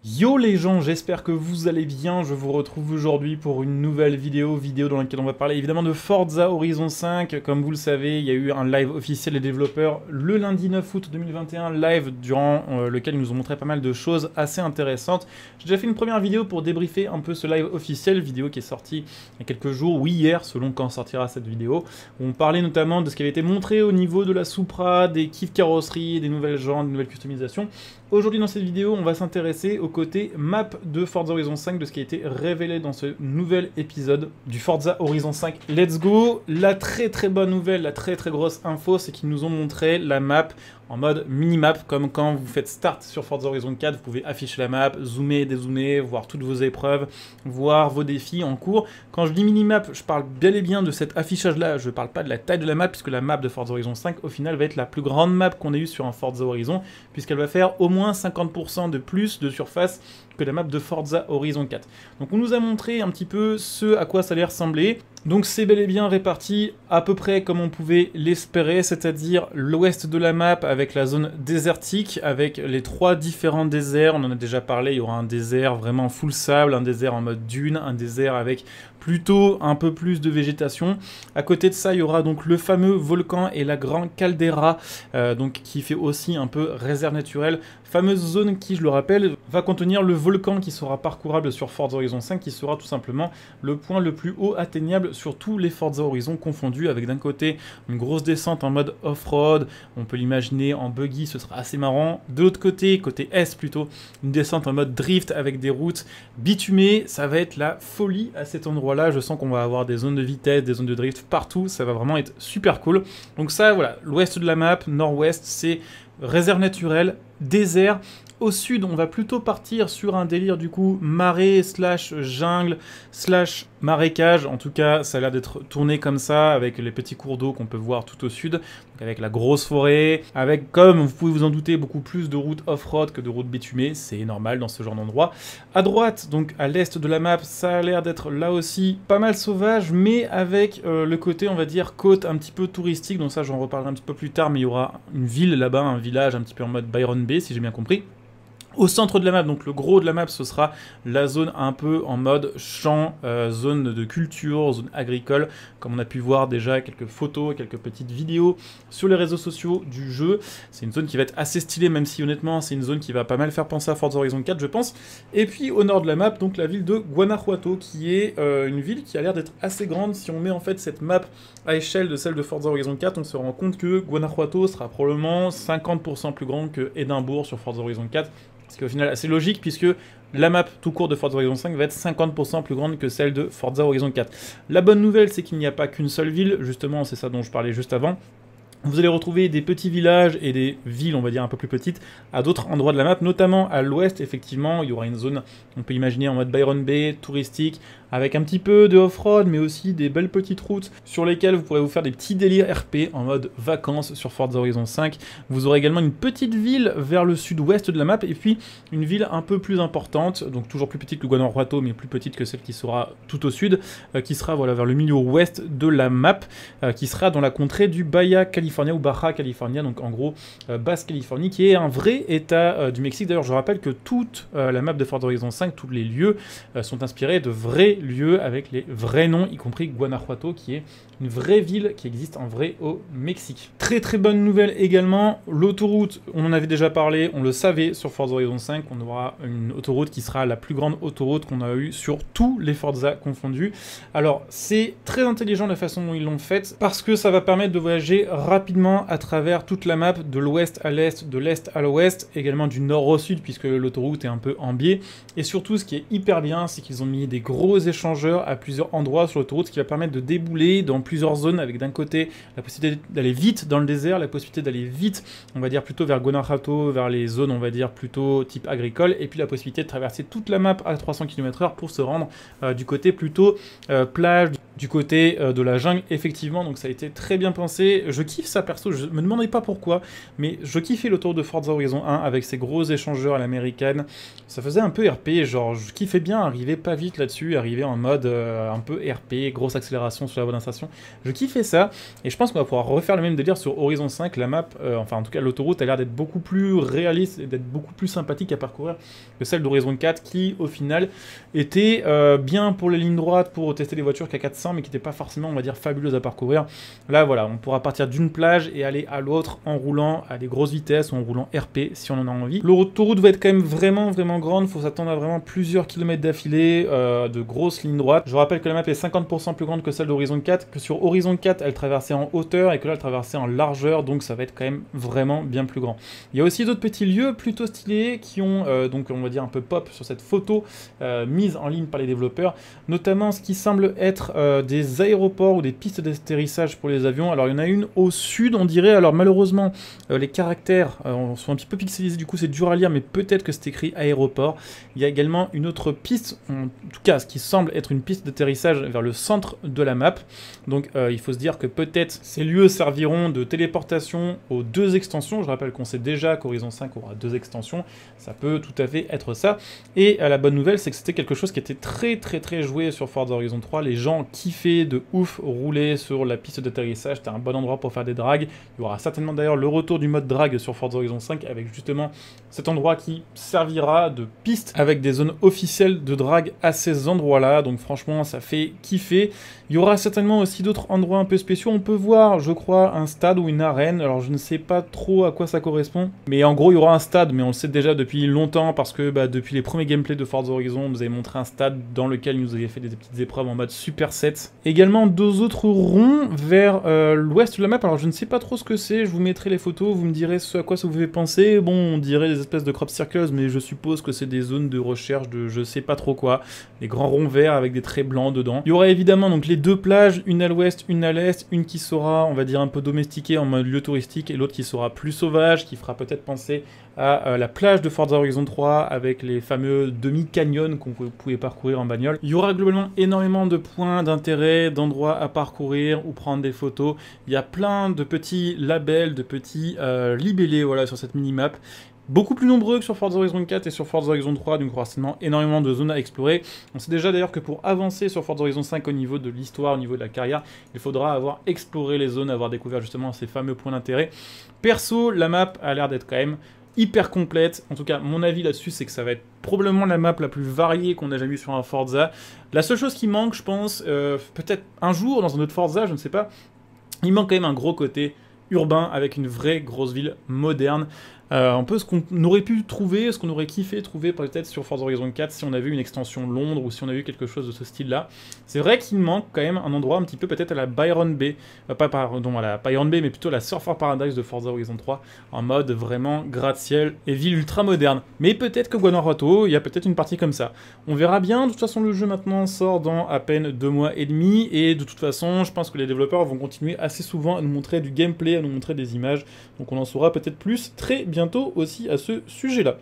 Yo les gens, j'espère que vous allez bien, je vous retrouve aujourd'hui pour une nouvelle vidéo dans laquelle on va parler évidemment de Forza Horizon 5. Comme vous le savez, il y a eu un live officiel des développeurs le lundi 9 août 2021, live durant lequel ils nous ont montré pas mal de choses assez intéressantes. J'ai déjà fait une première vidéo pour débriefer un peu ce live officiel, vidéo qui est sortie il y a quelques jours, ou hier selon quand sortira cette vidéo, où on parlait notamment de ce qui avait été montré au niveau de la Supra, des kiffs carrosserie, des nouvelles jantes, des nouvelles customisations. Aujourd'hui dans cette vidéo, on va s'intéresser au côté map de Forza Horizon 5, de ce qui a été révélé dans ce nouvel épisode du Forza Horizon 5. Let's go! La très bonne nouvelle, la très grosse info, c'est qu'ils nous ont montré la map en mode minimap, comme quand vous faites start sur Forza Horizon 4, vous pouvez afficher la map, zoomer, dézoomer, voir toutes vos épreuves, voir vos défis en cours. Quand je dis minimap, je parle bel et bien de cet affichage-là, je ne parle pas de la taille de la map, puisque la map de Forza Horizon 5, au final, va être la plus grande map qu'on ait eue sur un Forza Horizon, puisqu'elle va faire au moins 50% de plus de surface que la map de Forza Horizon 4. Donc on nous a montré un petit peu ce à quoi ça allait ressembler. Donc c'est bel et bien réparti à peu près comme on pouvait l'espérer, c'est-à-dire l'ouest de la map avec la zone désertique, avec les trois différents déserts. On en a déjà parlé, il y aura un désert vraiment full sable, un désert en mode dune, un désert avec plutôt un peu plus de végétation. À côté de ça, il y aura donc le fameux volcan et la grande caldeira, donc qui fait aussi un peu réserve naturelle. Fameuse zone qui, je le rappelle, va contenir le volcan qui sera parcourable sur Forza Horizon 5, qui sera tout simplement le point le plus haut atteignable sur tous les Forza Horizon confondus, avec d'un côté une grosse descente en mode off-road, on peut l'imaginer en buggy, ce sera assez marrant. De l'autre côté, côté est plutôt, une descente en mode drift avec des routes bitumées, ça va être la folie à cet endroit-là. Je sens qu'on va avoir des zones de vitesse, des zones de drift partout, ça va vraiment être super cool. Donc ça, voilà, l'ouest de la map, nord-ouest, c'est réserve naturelle, désert. Au sud, on va plutôt partir sur un délire du coup marais slash jungle slash marécage. En tout cas, ça a l'air d'être tourné comme ça, avec les petits cours d'eau qu'on peut voir tout au sud, donc avec la grosse forêt, avec, comme vous pouvez vous en douter, beaucoup plus de routes off-road que de routes bitumées. C'est normal dans ce genre d'endroit. À droite, donc à l'est de la map, ça a l'air d'être là aussi pas mal sauvage, mais avec le côté, on va dire, côte un petit peu touristique. Donc ça, j'en reparlerai un petit peu plus tard, mais il y aura une ville là-bas, un village un petit peu en mode Byron Bay, si j'ai bien compris. Au centre de la map, donc le gros de la map, ce sera la zone un peu en mode champ, zone de culture, zone agricole, comme on a pu voir déjà quelques photos, quelques petites vidéos sur les réseaux sociaux du jeu. C'est une zone qui va être assez stylée, même si honnêtement c'est une zone qui va pas mal faire penser à Forza Horizon 4, je pense. Et puis au nord de la map, donc la ville de Guanajuato, qui est une ville qui a l'air d'être assez grande. Si on met en fait cette map à échelle de celle de Forza Horizon 4, on se rend compte que Guanajuato sera probablement 50% plus grand que Édimbourg sur Forza Horizon 4. Ce qui est au final assez logique, puisque la map tout court de Forza Horizon 5 va être 50% plus grande que celle de Forza Horizon 4. La bonne nouvelle, c'est qu'il n'y a pas qu'une seule ville, justement, c'est ça dont je parlais juste avant. Vous allez retrouver des petits villages et des villes, on va dire un peu plus petites, à d'autres endroits de la map, notamment à l'ouest, effectivement, il y aura une zone, on peut imaginer en mode Byron Bay, touristique, avec un petit peu de off-road, mais aussi des belles petites routes sur lesquelles vous pourrez vous faire des petits délires RP en mode vacances sur Forza Horizon 5. Vous aurez également une petite ville vers le sud-ouest de la map, et puis une ville un peu plus importante, donc toujours plus petite que Guanajuato, mais plus petite que celle qui sera tout au sud, qui sera voilà, vers le milieu ouest de la map, qui sera dans la contrée du Baja California ou Baja California, donc en gros Basse Californie, qui est un vrai état du Mexique. D'ailleurs, je rappelle que toute la map de Forza Horizon 5, tous les lieux sont inspirés de vrais lieux avec les vrais noms, y compris Guanajuato, qui est une vraie ville qui existe en vrai au Mexique. Très bonne nouvelle également, l'autoroute, on en avait déjà parlé, on le savait sur Forza Horizon 5, on aura une autoroute qui sera la plus grande autoroute qu'on a eue sur tous les Forza confondus. Alors, c'est très intelligent la façon dont ils l'ont faite, parce que ça va permettre de voyager rapidement à travers toute la map, de l'ouest à l'est, de l'est à l'ouest, également du nord au sud, puisque l'autoroute est un peu en biais. Et surtout, ce qui est hyper bien, c'est qu'ils ont mis des gros échangeurs à plusieurs endroits sur l'autoroute, ce qui va permettre de débouler dans plusieurs zones, avec d'un côté la possibilité d'aller vite dans le désert, la possibilité d'aller vite, on va dire plutôt vers Guanajuato, vers les zones, on va dire plutôt type agricole, et puis la possibilité de traverser toute la map à 300 km/h pour se rendre du côté plutôt plage, du côté de la jungle, effectivement, donc ça a été très bien pensé. Je kiffe ça perso, je me demandais pas pourquoi, mais je kiffais l'autour de Forza Horizon 1 avec ses gros échangeurs à l'américaine. Ça faisait un peu RP, genre je kiffais bien arriver pas vite là-dessus, arriver en mode un peu RP, grosse accélération sur la voie d'insertion. Je kiffais ça, et je pense qu'on va pouvoir refaire le même délire sur Horizon 5. La map, enfin en tout cas l'autoroute a l'air d'être beaucoup plus réaliste et d'être beaucoup plus sympathique à parcourir que celle d'Horizon 4 qui au final était bien pour les lignes droites, pour tester les voitures qu'à 400, mais qui n'était pas forcément, on va dire, fabuleuse à parcourir. Là voilà, on pourra partir d'une plage et aller à l'autre en roulant à des grosses vitesses ou en roulant RP si on en a envie. L'autoroute va être quand même vraiment grande, il faut s'attendre à vraiment plusieurs kilomètres d'affilée, de grosses lignes droites. Je rappelle que la map est 50% plus grande que celle d'Horizon 4, que sur Horizon 4 elle traversait en hauteur et que là elle traversait en largeur, donc ça va être quand même vraiment bien plus grand. Il y a aussi d'autres petits lieux plutôt stylés qui ont donc on va dire un peu pop sur cette photo mise en ligne par les développeurs, notamment ce qui semble être des aéroports ou des pistes d'atterrissage pour les avions. Alors il y en a une au sud on dirait, alors malheureusement les caractères sont un petit peu pixelisés, du coup c'est dur à lire, mais peut-être que c'est écrit aéroport. Il y a également une autre piste, en tout cas ce qui semble être une piste d'atterrissage vers le centre de la map, donc il faut se dire que peut-être ces lieux serviront de téléportation aux deux extensions. Je rappelle qu'on sait déjà qu'Horizon 5 aura deux extensions, ça peut tout à fait être ça. Et la bonne nouvelle c'est que c'était quelque chose qui était très joué sur Forza Horizon 3, les gens kiffaient de ouf rouler sur la piste d'atterrissage, c'était un bon endroit pour faire des drags. Il y aura certainement d'ailleurs le retour du mode drag sur Forza Horizon 5 avec justement cet endroit qui servira de piste avec des zones officielles de drag à ces endroits-là, donc franchement ça fait kiffer. Il y aura certainement aussi d'autres endroits un peu spéciaux, on peut voir je crois un stade ou une arène, alors je ne sais pas trop à quoi ça correspond, mais en gros il y aura un stade, mais on le sait déjà depuis longtemps parce que depuis les premiers gameplays de Forza Horizon, on nous avait montré un stade dans lequel il nous avait fait des petites épreuves en mode Super 7. Également deux autres ronds vers l'ouest de la map, alors je ne sais pas trop ce que c'est, je vous mettrai les photos, vous me direz ce à quoi ça vous fait penser. Bon, on dirait des espèces de crop circles, mais je suppose que c'est des zones de recherche de je sais pas trop quoi, des grands ronds verts avec des traits blancs dedans. Il y aura évidemment donc les deux plages, une à l'ouest, une à l'est, une qui sera, on va dire, un peu domestiquée en mode lieu touristique, et l'autre qui sera plus sauvage, qui fera peut-être penser à la plage de Forza Horizon 3 avec les fameux demi-canyons qu'on pouvait parcourir en bagnole. Il y aura globalement énormément de points d'intérêt, d'endroits à parcourir ou prendre des photos. Il y a plein de petits labels, de petits libellés voilà, sur cette mini-map. Beaucoup plus nombreux que sur Forza Horizon 4 et sur Forza Horizon 3, donc forcément énormément de zones à explorer. On sait déjà d'ailleurs que pour avancer sur Forza Horizon 5 au niveau de l'histoire, au niveau de la carrière, il faudra avoir exploré les zones, avoir découvert justement ces fameux points d'intérêt. Perso, la map a l'air d'être quand même hyper complète. En tout cas, mon avis là-dessus, c'est que ça va être probablement la map la plus variée qu'on a jamais vue sur un Forza. La seule chose qui manque, je pense, peut-être un jour dans un autre Forza, je ne sais pas, il manque quand même un gros côté urbain avec une vraie grosse ville moderne. Un peu ce qu'on aurait pu trouver, ce qu'on aurait kiffé trouver peut-être sur Forza Horizon 4 si on avait eu une extension Londres ou si on avait eu quelque chose de ce style-là. C'est vrai qu'il manque quand même un endroit un petit peu peut-être à la Byron Bay, pardon, à la Byron Bay, mais plutôt à la Surfer Paradise de Forza Horizon 3, en mode vraiment gratte-ciel et ville ultra moderne. Mais peut-être que Guanajuato, il y a peut-être une partie comme ça. On verra bien, de toute façon le jeu maintenant sort dans à peine 2 mois et demi, et de toute façon je pense que les développeurs vont continuer assez souvent à nous montrer du gameplay, à nous montrer des images, donc on en saura peut-être plus très bientôt aussi à ce sujet-là.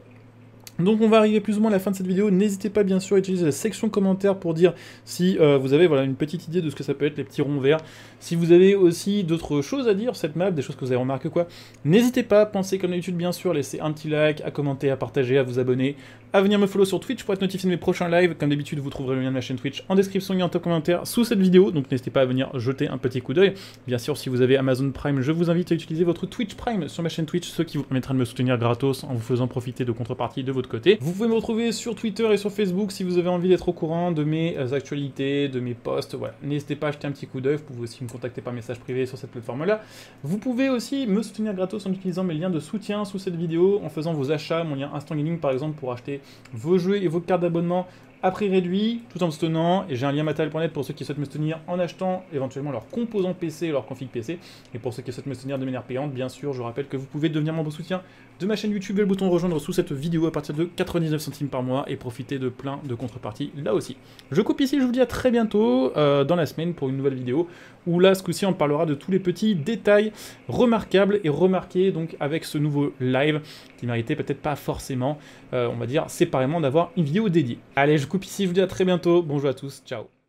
Donc on va arriver plus ou moins à la fin de cette vidéo. N'hésitez pas bien sûr à utiliser la section commentaires pour dire si vous avez voilà, une petite idée de ce que ça peut être les petits ronds verts. Si vous avez aussi d'autres choses à dire sur cette map, des choses que vous avez remarqué quoi, n'hésitez pas, pensez comme d'habitude bien sûr, laissez un petit like, à commenter, à partager, à vous abonner, à venir me follow sur Twitch pour être notifié de mes prochains lives. Comme d'habitude, vous trouverez le lien de ma chaîne Twitch en description et en top commentaire sous cette vidéo, donc n'hésitez pas à venir jeter un petit coup d'œil. Bien sûr, si vous avez Amazon Prime, je vous invite à utiliser votre Twitch Prime sur ma chaîne Twitch, ce qui vous permettra de me soutenir gratos en vous faisant profiter de contreparties de votre côté. Vous pouvez me retrouver sur Twitter et sur Facebook si vous avez envie d'être au courant de mes actualités, de mes posts, voilà. N'hésitez pas à jeter un petit coup d'œil, vous pouvez aussi me contacter par message privé sur cette plateforme-là. Vous pouvez aussi me soutenir gratos en utilisant mes liens de soutien sous cette vidéo, en faisant vos achats, mon lien Instant Gaming par exemple pour acheter vos jeux et vos cartes d'abonnement à prix réduit, tout en me soutenant, et j'ai un lien matériel.net pour ceux qui souhaitent me soutenir en achetant éventuellement leurs composants PC et leur config PC, et pour ceux qui souhaitent me soutenir de manière payante, bien sûr, je rappelle que vous pouvez devenir membre soutien de ma chaîne YouTube et le bouton rejoindre sous cette vidéo à partir de 99 centimes par mois, et profiter de plein de contreparties là aussi. Je coupe ici, je vous dis à très bientôt dans la semaine pour une nouvelle vidéo, où là, ce coup-ci, on parlera de tous les petits détails remarquables et remarqués, donc avec ce nouveau live, qui méritait peut-être pas forcément, on va dire, séparément d'avoir une vidéo dédiée. Allez, je coupe ici, je vous dis à très bientôt, bonjour à tous, ciao.